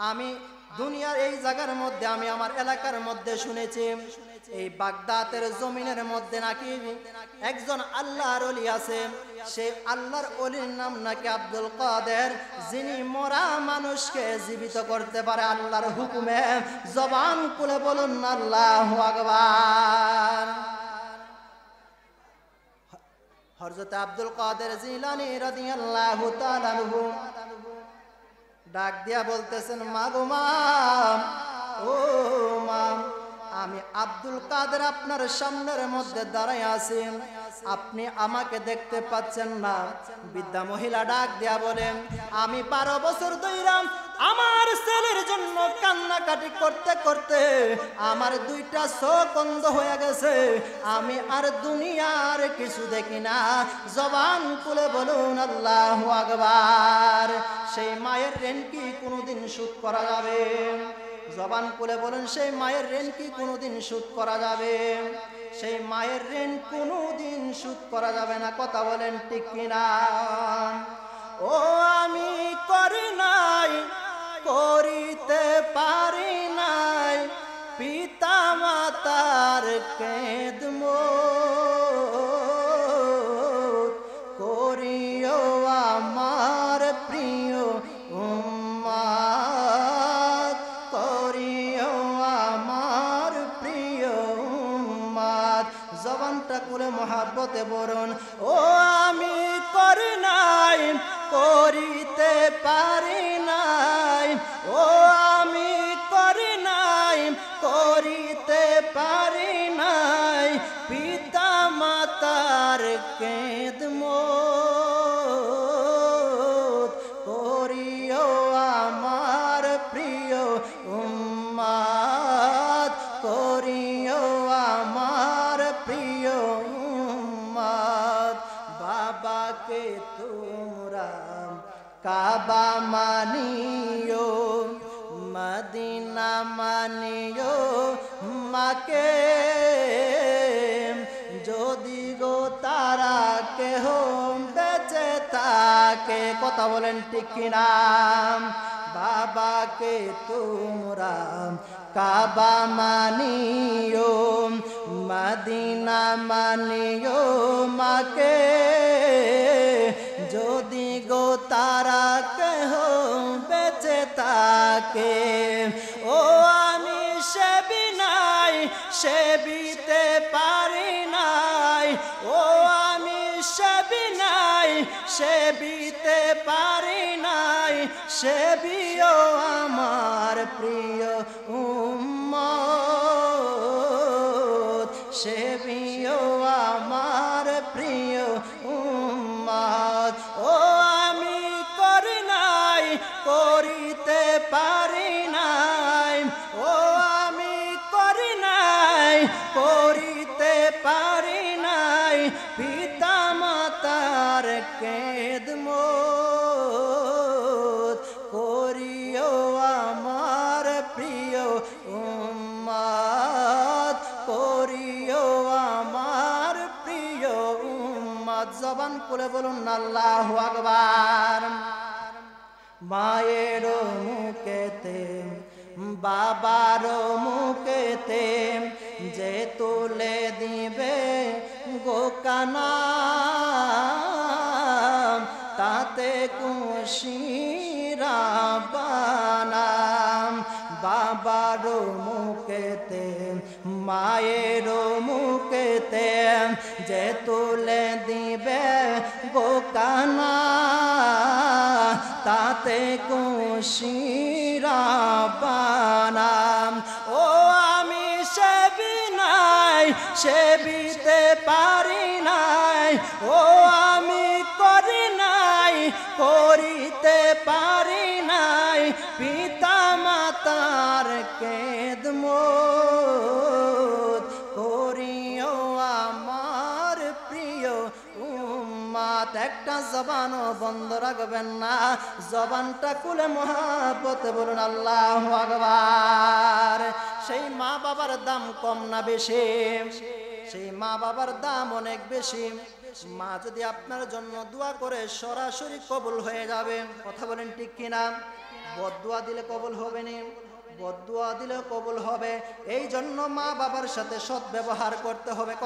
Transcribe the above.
আমি দুনিয়ার এই জায়গার মধ্যে, আমি আমার এলাকার মধ্যে শুনেছি এই বাগদাদের জমিনের মধ্যে নাকি একজন আল্লাহর ওলি আছে। সে আল্লাহর ওলির নাম নাকি আব্দুল কাদের, যিনি মরা মানুষকে জীবিত করতে পারে আল্লাহর হুকুমে। জবান খুলে বলুন আল্লাহু আকবার। হযরত আব্দুল কাদের জিলানী রাদিয়াল্লাহু তাআলা আনহু ডাক দিয়া বলতেছেন, মা গো মা, ও মা, আমি আব্দুল কাদের আপনার সামনের মধ্যে দাঁড়ায় আছি, আপনি আমাকে দেখতে পাচ্ছেন না। বৃদ্ধা মহিলা ডাক দিয়া বলেন, আমি 12 বছর ধরে আমার ছেলের জন্য কান্নাকাটি করতে করতে আমার 2টা চোখ অন্ধ হয়ে গেছে, আমি আর দুনিয়ার কিছু দেখি না। জবান খুলে বলুন আল্লাহু আকবার। সেই মায়ের ঋণ কি কোনোদিন শোধ করা যাবে? জবান খুলে বলেন, সেই মায়ের ঋণ কি কোনোদিন শোধ করা যাবে? সেই মায়ের ঋণ কোনোদিন শোধ করা যাবে না। কথা বলেন ঠিক কিনা? ও আমি করি নাই, করিতে পারি নাই, পিতা মাতার খেদমত করিও আমার প্রিয় উম্মত, করিও আমার প্রিয় উম্মত। জবানটা করে মহাব্বতে বলুন, ও আমি করি নাই, করিতে পারি নাই, ও আমি করি নাই, করিতে পারি নাই, পিতা মাতার খেদমত করিও আমার প্রিয় উম্মত, করিও আমার প্রিয় উম্মত। বাবাকে তোমরা কাবা মানিও, মদিনা মানিও, মাকে যদি গো তারা কেহ বেঁচে থাকে। কথা বলেন ঠিক কিনা? বাবাকে তোমরা কাবা মানিও, মদিনা মানিও, মাকে যদি গো তারা কেহ বেঁচে থাকে। ও আমি সেবি নাই, সেবিতে পারি নাই, ও আমি সেবি নাই, সেবিতে পারি নাই, সেবিও আমার প্রিয় উম্মত, সেবিও আমার প্রিয় উম্মত। ও আমি করি নাই, করিতে পারি নাই, ও আমি করি নাই, করিতে পারি নাই, পিতা মাতার খেদমত করিও আমার প্রিয় উম্মত, করিও আমার প্রিয় উম্মত। জবান করে বলুন আল্লাহু আকবার। মায়ের মুখেতে, বাবার মুখেতে যে তুলে দিবে গোকানা, তাতে খুশিরা বানাম। বাবার মুখেতে, মায়ের মুখেতে যে তুলে দিবে গোকানা, তাতে খুশিরা বানাম। ও আমি সেবি নাই, সেবিতে পারি নাই, ও আমি করি নাই, করিতে পারি নাই, পিতা মাতার খেদমত করিও আমার প্রিয় উম্মত। একটা জবানও বন্ধ রাখবেন না, জবানটা খুলে মহাব্বতে বলুন আল্লাহু আকবার। সেই মা বাবার দাম কম না বেশি? সেই মা বাবার দাম অনেক বেশি। মা যদি আপনার জন্য দোয়া করে সরাসরি কবুল হয়ে যাবে। কথা বলেন ঠিক কিনা? বদদুয়া দিলে কবুল হবে না, বদদুয়া দিলে কবুল হবে। এই জন্য মা বাবার সাথে সৎ ব্যবহার করতে হবে।